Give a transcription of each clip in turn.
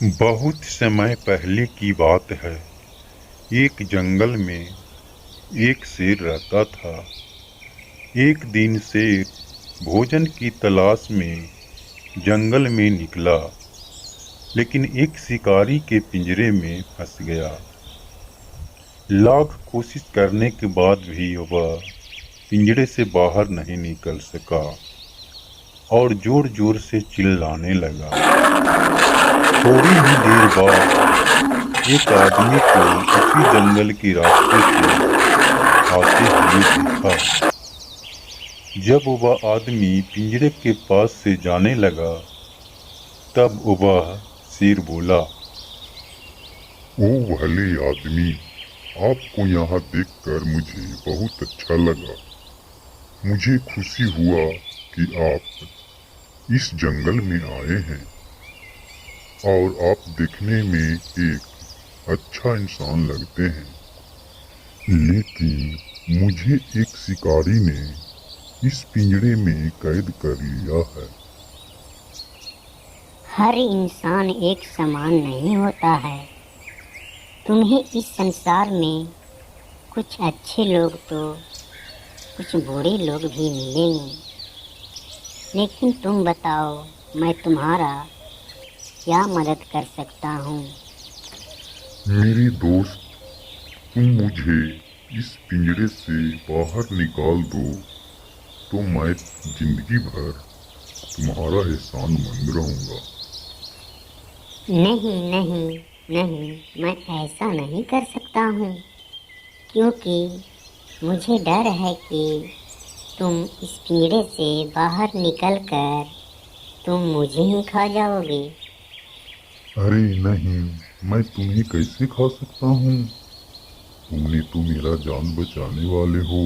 बहुत समय पहले की बात है। एक जंगल में एक शेर रहता था। एक दिन शेर भोजन की तलाश में जंगल में निकला, लेकिन एक शिकारी के पिंजरे में फंस गया। लाख कोशिश करने के बाद भी वह पिंजरे से बाहर नहीं निकल सका और जोर जोर से चिल्लाने लगा। थोड़ी ही देर बाद एक आदमी को उसी जंगल के रास्ते से आते हुए देखा। जब वह आदमी पिंजरे के पास से जाने लगा, तब वह शेर बोला, ओ भले आदमी, आपको यहाँ देखकर मुझे बहुत अच्छा लगा। मुझे खुशी हुआ कि आप इस जंगल में आए हैं और आप दिखने में एक अच्छा इंसान लगते हैं। लेकिन मुझे एक शिकारी ने इस पिंजरे में कैद कर लिया है। हर इंसान एक समान नहीं होता है। तुम्हें इस संसार में कुछ अच्छे लोग तो कुछ बुरे लोग भी मिलेंगे, लेकिन तुम बताओ, मैं तुम्हारा क्या मदद कर सकता हूँ? मेरे दोस्त, तुम मुझे इस पिंजरे से बाहर निकाल दो तो मैं जिंदगी भर तुम्हारा एहसानमंद रहूंगा। नहीं नहीं नहीं, मैं ऐसा नहीं कर सकता हूँ, क्योंकि मुझे डर है कि तुम इस पिंजरे से बाहर निकलकर तुम मुझे ही खा जाओगे। अरे नहीं, मैं तुम्हें कैसे खा सकता हूँ? तुमने तो मेरा जान बचाने वाले हो।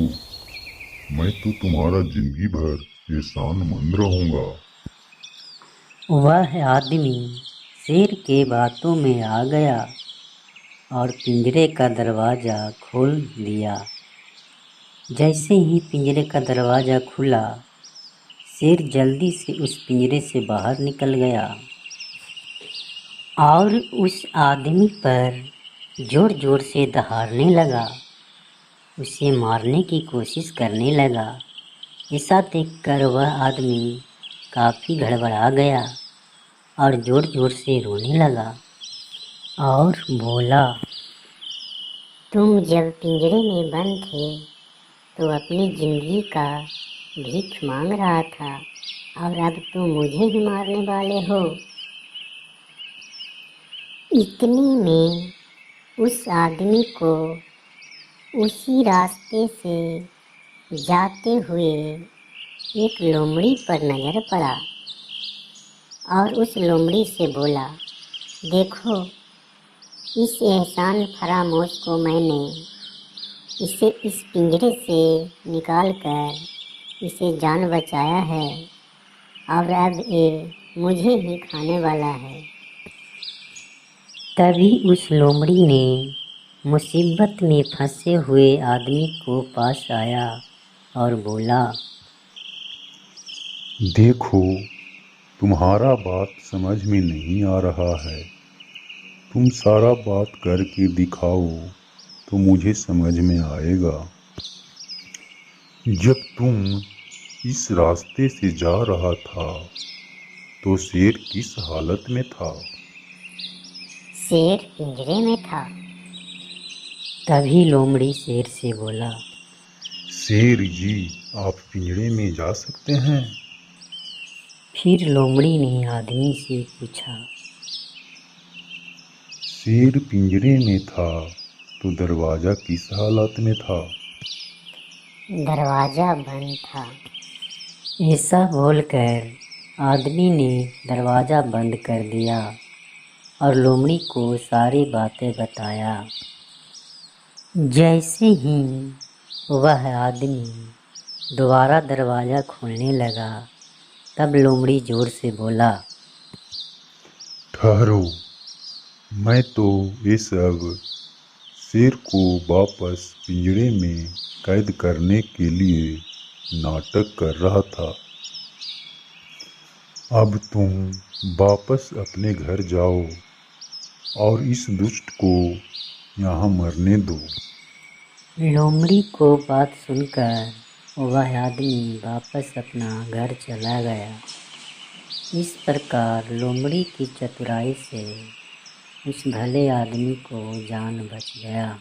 मैं तो तुम्हारा जिंदगी भर एहसानमंद रहूंगा। वह आदमी शेर के बातों में आ गया और पिंजरे का दरवाज़ा खोल दिया। जैसे ही पिंजरे का दरवाज़ा खुला, शेर जल्दी से उस पिंजरे से बाहर निकल गया और उस आदमी पर जोर जोर से दहाड़ने लगा, उसे मारने की कोशिश करने लगा। ऐसा देखकर वह आदमी काफ़ी गड़बड़ा गया और जोर जोर से रोने लगा और बोला, तुम जब पिंजरे में बंद थे तो अपनी जिंदगी का भीख मांग रहा था, और अब तुम मुझे ही मारने वाले हो। इतने में उस आदमी को उसी रास्ते से जाते हुए एक लोमड़ी पर नजर पड़ा और उस लोमड़ी से बोला, देखो, इस एहसान फरामोश को मैंने इसे इस पिंजरे से निकालकर इसे जान बचाया है, और अब ये मुझे ही खाने वाला है। तभी उस लोमड़ी ने मुसीबत में फंसे हुए आदमी को पास आया और बोला, देखो, तुम्हारा बात समझ में नहीं आ रहा है। तुम सारा बात करके दिखाओ तो मुझे समझ में आएगा। जब तुम इस रास्ते से जा रहा था तो शेर किस हालत में था? शेर पिंजरे में था। तभी लोमड़ी शेर से बोला, शेर जी, आप पिंजरे में जा सकते हैं? फिर लोमड़ी ने आदमी से पूछा, शेर पिंजरे में था तो दरवाजा किस हालत में था? दरवाजा बंद था। ऐसा बोलकर आदमी ने दरवाज़ा बंद कर दिया और लोमड़ी को सारी बातें बताया। जैसे ही वह आदमी दोबारा दरवाज़ा खोलने लगा, तब लोमड़ी जोर से बोला, ठहरो, मैं तो ये सब शेर को वापस पिंजरे में कैद करने के लिए नाटक कर रहा था। अब तुम वापस अपने घर जाओ और इस दुष्ट को यहाँ मरने दो। लोमड़ी को बात सुनकर वह आदमी वापस अपना घर चला गया। इस प्रकार लोमड़ी की चतुराई से उस भले आदमी को जान बच गया।